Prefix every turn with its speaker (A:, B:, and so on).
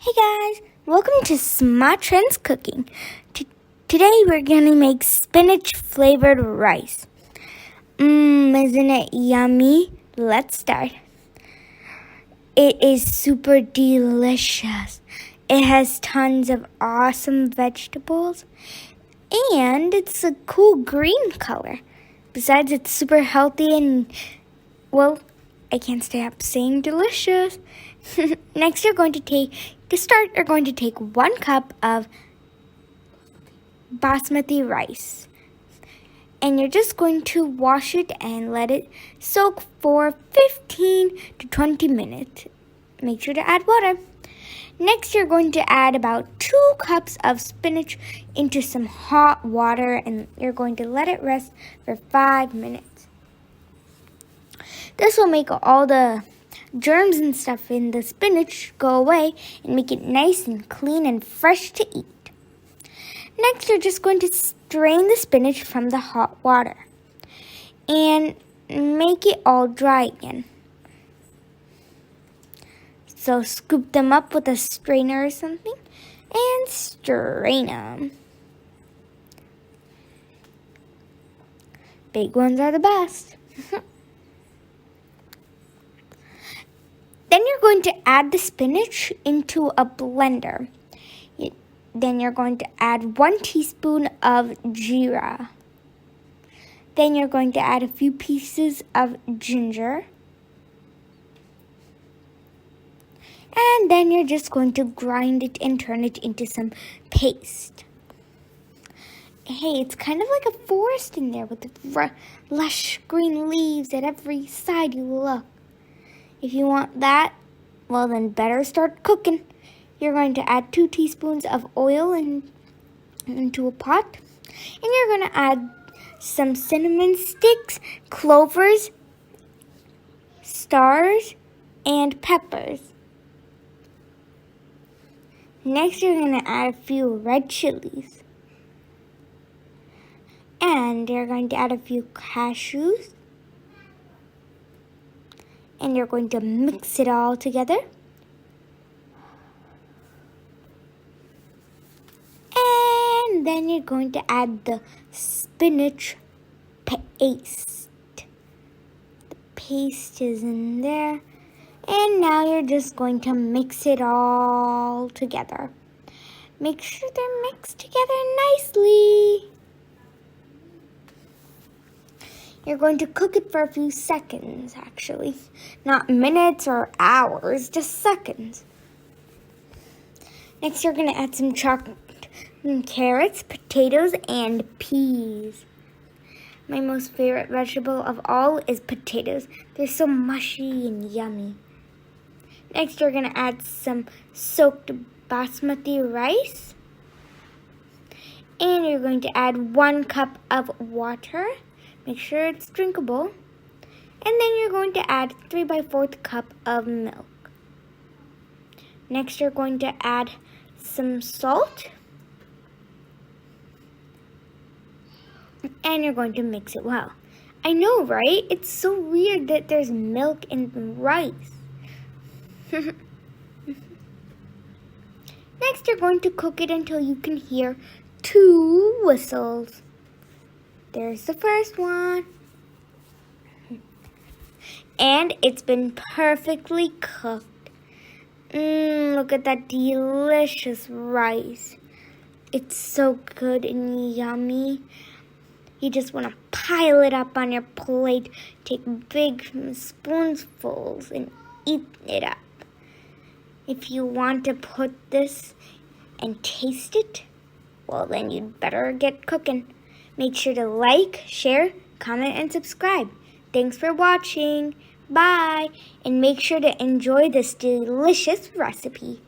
A: Hey guys, welcome to SMA-Trendz cooking. Today we're gonna make spinach flavored rice. Isn't it yummy? Let's start. It is super delicious. It has tons of awesome vegetables and it's a cool green color. Besides, it's super healthy and, well, I can't stop saying delicious. Next, you're going to take 1 cup of basmati rice. And you're just going to wash it and let it soak for 15 to 20 minutes. Make sure to add water. Next, you're going to add about 2 cups of spinach into some hot water and you're going to let it rest for 5 minutes. This will make all the germs and stuff in the spinach go away and make it nice and clean and fresh to eat. Next, you're just going to strain the spinach from the hot water and make it all dry again. So scoop them up with a strainer or something and strain them. Big ones are the best. Then you're going to add the spinach into a blender. Then you're going to add 1 teaspoon of jeera. Then you're going to add a few pieces of ginger. And then you're just going to grind it and turn it into some paste. Hey, it's kind of like a forest in there with the lush green leaves at every side you look. If you want that, well then better start cooking. You're going to add 2 teaspoons of oil into a pot. And you're going to add some cinnamon sticks, clovers, stars, and peppers. Next, you're going to add a few red chilies. And you're going to add a few cashews. And you're going to mix it all together. And then you're going to add the spinach paste. The paste is in there. And now you're just going to mix it all together. Make sure they're mixed together nicely. You're going to cook it for a few seconds, actually. Not minutes or hours, just seconds. Next, you're going to add some chopped carrots, potatoes, and peas. My most favorite vegetable of all is potatoes. They're so mushy and yummy. Next, you're going to add some soaked basmati rice. And you're going to add 1 cup of water. Make sure it's drinkable. And then you're going to add 3/4 cup of milk. Next, you're going to add some salt. And you're going to mix it well. I know, right? It's so weird that there's milk in rice. Next, you're going to cook it until you can hear 2 whistles. There's the first one. And it's been perfectly cooked. Look at that delicious rice. It's so good and yummy. You just want to pile it up on your plate, take big spoonfuls and eat it up. If you want to put this and taste it, well then you'd better get cooking. Make sure to like, share, comment, and subscribe. Thanks for watching. Bye. And make sure to enjoy this delicious recipe.